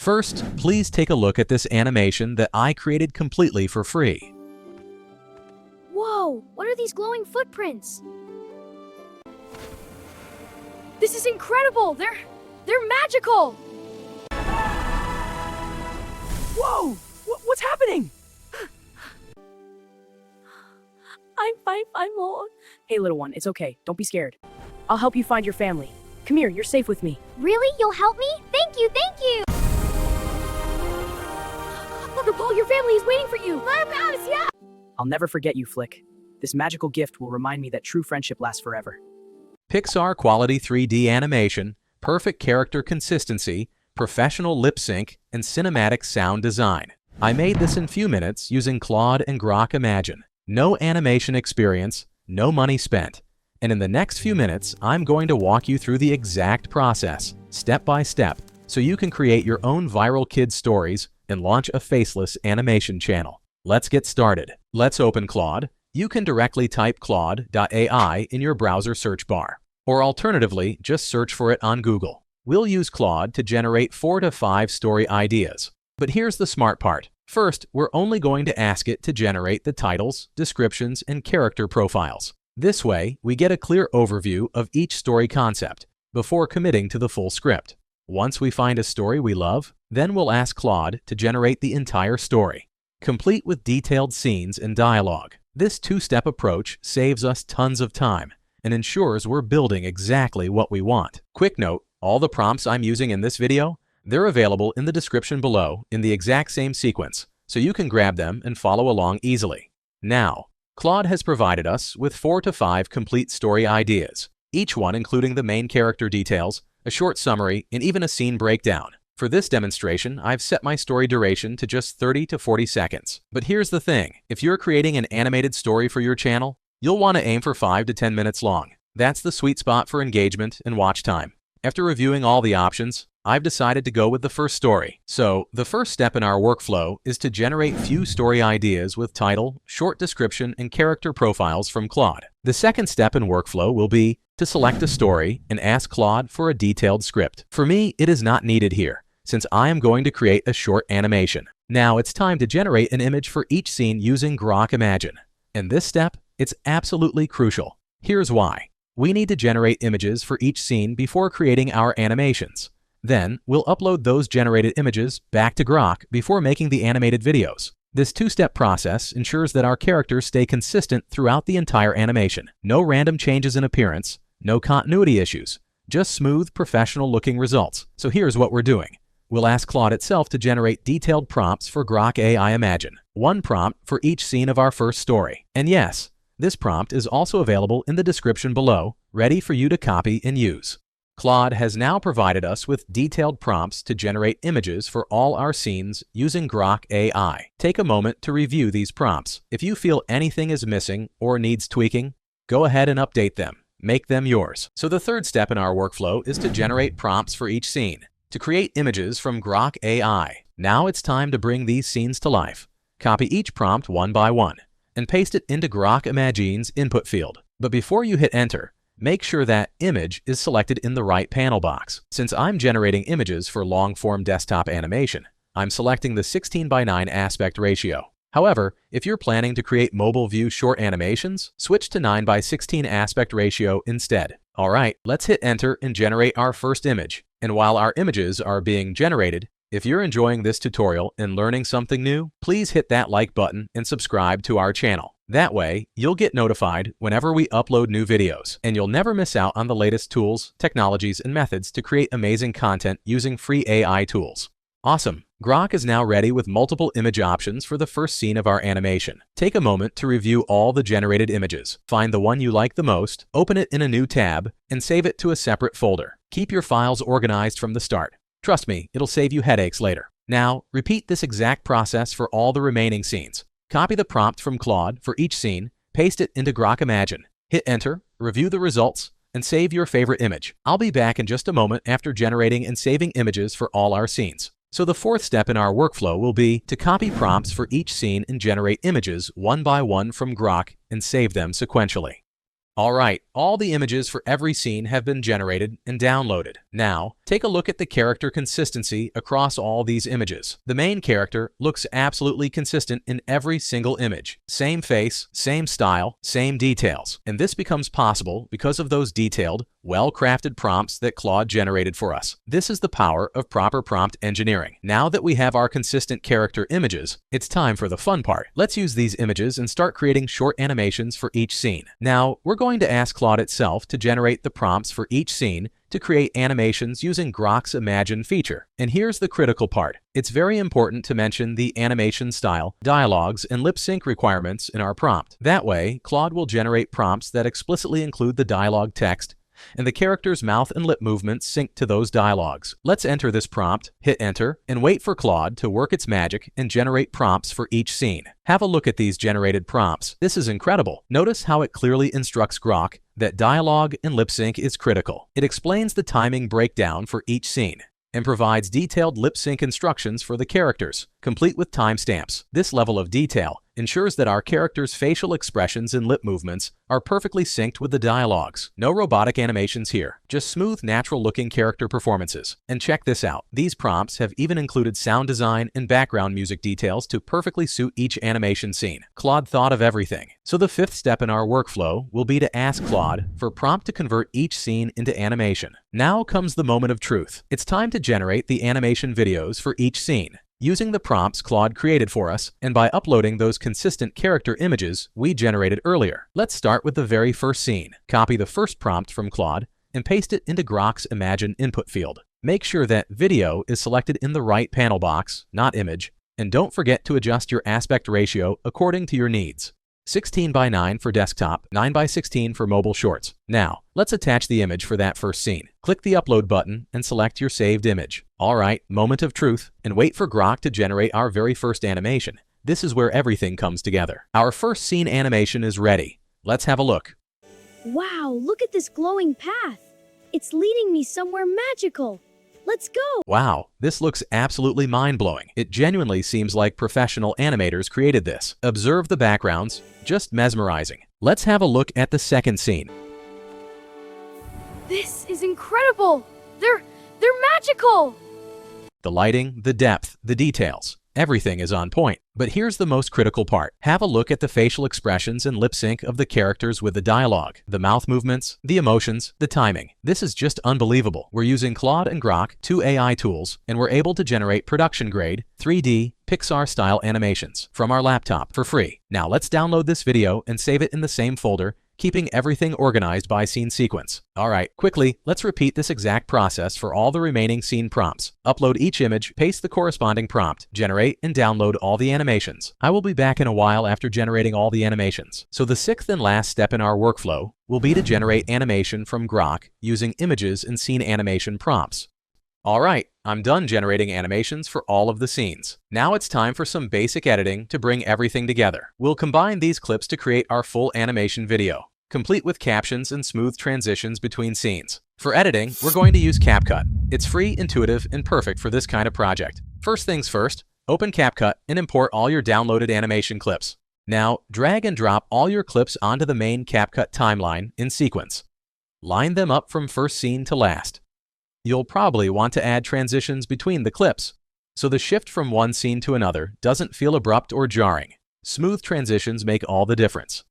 First, please take a look at this animation that I created completely for free. Whoa, what are these glowing footprints? This is incredible! They're magical! Whoa! What's happening? I'm all... Hey, little one, it's okay. Don't be scared. I'll help you find your family. Come here, you're safe with me. Really? You'll help me? Thank you, thank you! Mother Paul, your family is waiting for you! Yeah! I'll never forget you, Flick. This magical gift will remind me that true friendship lasts forever. Pixar quality 3D animation, perfect character consistency, professional lip sync, and cinematic sound design. I made this in few minutes using Claude and Grok Imagine. No animation experience, no money spent. And in the next few minutes, I'm going to walk you through the exact process, step by step, so you can create your own viral kids stories and launch a faceless animation channel. Let's get started. Let's open Claude. You can directly type Claude AI in your browser search bar, or alternatively, just search for it on Google. We'll use Claude to generate 4 to 5 story ideas. But here's the smart part. First, we're only going to ask it to generate the titles, descriptions, and character profiles. This way, we get a clear overview of each story concept before committing to the full script. Once we find a story we love, then we'll ask Claude to generate the entire story, complete with detailed scenes and dialogue. This two-step approach saves us tons of time and ensures we're building exactly what we want. Quick note, all the prompts I'm using in this video, they're available in the description below in the exact same sequence, so you can grab them and follow along easily. Now, Claude has provided us with 4 to 5 complete story ideas, each one including the main character details, a short summary, and even a scene breakdown. For this demonstration, I've set my story duration to just 30 to 40 seconds. But here's the thing, if you're creating an animated story for your channel, you'll want to aim for 5 to 10 minutes long. That's the sweet spot for engagement and watch time. After reviewing all the options, I've decided to go with the first story. So, the first step in our workflow is to generate few story ideas with title, short description, and character profiles from Claude. The second step in workflow will be to select a story and ask Claude for a detailed script. For me, it is not needed here, since I am going to create a short animation. Now it's time to generate an image for each scene using Grok Imagine. In this step, it's absolutely crucial. Here's why. We need to generate images for each scene before creating our animations. Then, we'll upload those generated images back to Grok before making the animated videos. This two-step process ensures that our characters stay consistent throughout the entire animation. No random changes in appearance, no continuity issues, just smooth, professional-looking results. So here's what we're doing. We'll ask Claude itself to generate detailed prompts for Grok AI Imagine. One prompt for each scene of our first story. And yes, this prompt is also available in the description below, ready for you to copy and use. Claude has now provided us with detailed prompts to generate images for all our scenes using Grok AI. Take a moment to review these prompts. If you feel anything is missing or needs tweaking, go ahead and update them. Make them yours. So the third step in our workflow is to generate prompts for each scene, to create images from Grok AI. Now it's time to bring these scenes to life. Copy each prompt one by one and paste it into Grok Imagine's input field. But before you hit enter, make sure that image is selected in the right panel box. Since I'm generating images for long-form desktop animation, I'm selecting the 16:9 aspect ratio. However, if you're planning to create mobile view short animations, switch to 9:16 aspect ratio instead. Alright, let's hit enter and generate our first image. And while our images are being generated, if you're enjoying this tutorial and learning something new, please hit that like button and subscribe to our channel. That way, you'll get notified whenever we upload new videos, and you'll never miss out on the latest tools, technologies, and methods to create amazing content using free AI tools. Awesome! Grok is now ready with multiple image options for the first scene of our animation. Take a moment to review all the generated images. Find the one you like the most, open it in a new tab, and save it to a separate folder. Keep your files organized from the start. Trust me, it'll save you headaches later. Now, repeat this exact process for all the remaining scenes. Copy the prompt from Claude for each scene, paste it into Grok Imagine, hit enter, review the results, and save your favorite image. I'll be back in just a moment after generating and saving images for all our scenes. So the fourth step in our workflow will be to copy prompts for each scene and generate images one by one from Grok and save them sequentially. Alright, all the images for every scene have been generated and downloaded. Now, Take a look at the character consistency across all these images. The main character looks absolutely consistent in every single image. Same face, same style, same details. And this becomes possible because of those detailed, well-crafted prompts that Claude generated for us. This is the power of proper prompt engineering. Now that we have our consistent character images, it's time for the fun part. Let's use these images and start creating short animations for each scene. Now, we're going to ask Claude itself to generate the prompts for each scene to create animations using Grok's Imagine feature. And here's the critical part. It's very important to mention the animation style, dialogues, and lip sync requirements in our prompt. That way, Claude will generate prompts that explicitly include the dialogue text, and the character's mouth and lip movements sync to those dialogues. Let's enter this prompt, hit enter, and wait for Claude to work its magic and generate prompts for each scene. Have a look at these generated prompts. This is incredible. Notice how it clearly instructs Grok that dialogue and lip sync is critical. It explains the timing breakdown for each scene and provides detailed lip sync instructions for the characters, complete with timestamps. This level of detail ensures that our characters' facial expressions and lip movements are perfectly synced with the dialogues. No robotic animations here, just smooth, natural-looking character performances. And check this out. These prompts have even included sound design and background music details to perfectly suit each animation scene. Claude thought of everything. So the fifth step in our workflow will be to ask Claude for a prompt to convert each scene into animation. Now comes the moment of truth. It's time to generate the animation videos for each scene, using the prompts Claude created for us and by uploading those consistent character images we generated earlier. Let's start with the very first scene. Copy the first prompt from Claude and paste it into Grok's Imagine input field. Make sure that video is selected in the right panel box, not image, and don't forget to adjust your aspect ratio according to your needs. 16:9 for desktop, 9:16 for mobile shorts. Now, let's attach the image for that first scene. Click the upload button and select your saved image. All right, moment of truth, and wait for Grok to generate our very first animation. This is where everything comes together. Our first scene animation is ready. Let's have a look. Wow, look at this glowing path. It's leading me somewhere magical. Let's go! Wow, this looks absolutely mind-blowing. It genuinely seems like professional animators created this. Observe the backgrounds, just mesmerizing. Let's have a look at the second scene. This is incredible! They're magical! The lighting, the depth, the details. Everything is on point. But here's the most critical part. Have a look at the facial expressions and lip sync of the characters with the dialogue, the mouth movements, the emotions, the timing. This is just unbelievable. We're using Claude and Grok, two AI tools, and we're able to generate production-grade, 3D, Pixar-style animations from our laptop for free. Now let's download this video and save it in the same folder, keeping everything organized by scene sequence. All right, quickly, let's repeat this exact process for all the remaining scene prompts. Upload each image, paste the corresponding prompt, generate and download all the animations. I will be back in a while after generating all the animations. So the sixth and last step in our workflow will be to generate animation from Grok using images and scene animation prompts. All right, I'm done generating animations for all of the scenes. Now it's time for some basic editing to bring everything together. We'll combine these clips to create our full animation video, complete with captions and smooth transitions between scenes. For editing, we're going to use CapCut. It's free, intuitive, and perfect for this kind of project. First things first, open CapCut and import all your downloaded animation clips. Now, drag and drop all your clips onto the main CapCut timeline in sequence. Line them up from first scene to last. You'll probably want to add transitions between the clips, so the shift from one scene to another doesn't feel abrupt or jarring. Smooth transitions make all the difference.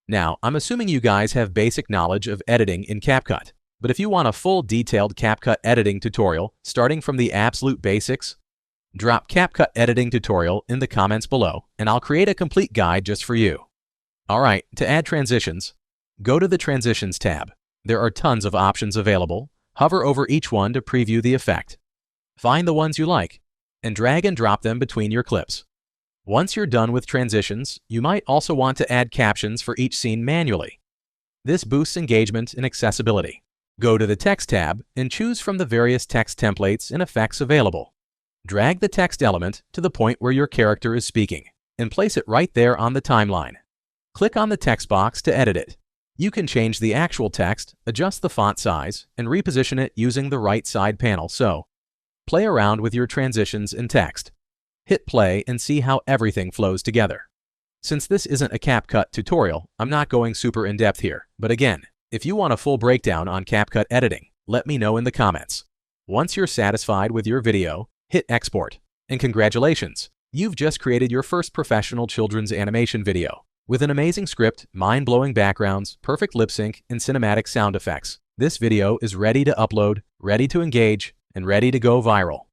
Now, I'm assuming you guys have basic knowledge of editing in CapCut, but if you want a full detailed CapCut editing tutorial starting from the absolute basics, drop CapCut editing tutorial in the comments below, and I'll create a complete guide just for you. All right, to add transitions, go to the Transitions tab. There are tons of options available. Hover over each one to preview the effect. Find the ones you like and drag and drop them between your clips. Once you're done with transitions, you might also want to add captions for each scene manually. This boosts engagement and accessibility. Go to the Text tab and choose from the various text templates and effects available. Drag the text element to the point where your character is speaking and place it right there on the timeline. Click on the text box to edit it. You can change the actual text, adjust the font size, and reposition it using the right side panel. So, play around with your transitions and text. Hit play and see how everything flows together. Since this isn't a CapCut tutorial, I'm not going super in-depth here. But again, if you want a full breakdown on CapCut editing, let me know in the comments. Once you're satisfied with your video, hit export. And congratulations! You've just created your first professional children's animation video. With an amazing script, mind-blowing backgrounds, perfect lip sync, and cinematic sound effects. This video is ready to upload, ready to engage, and ready to go viral.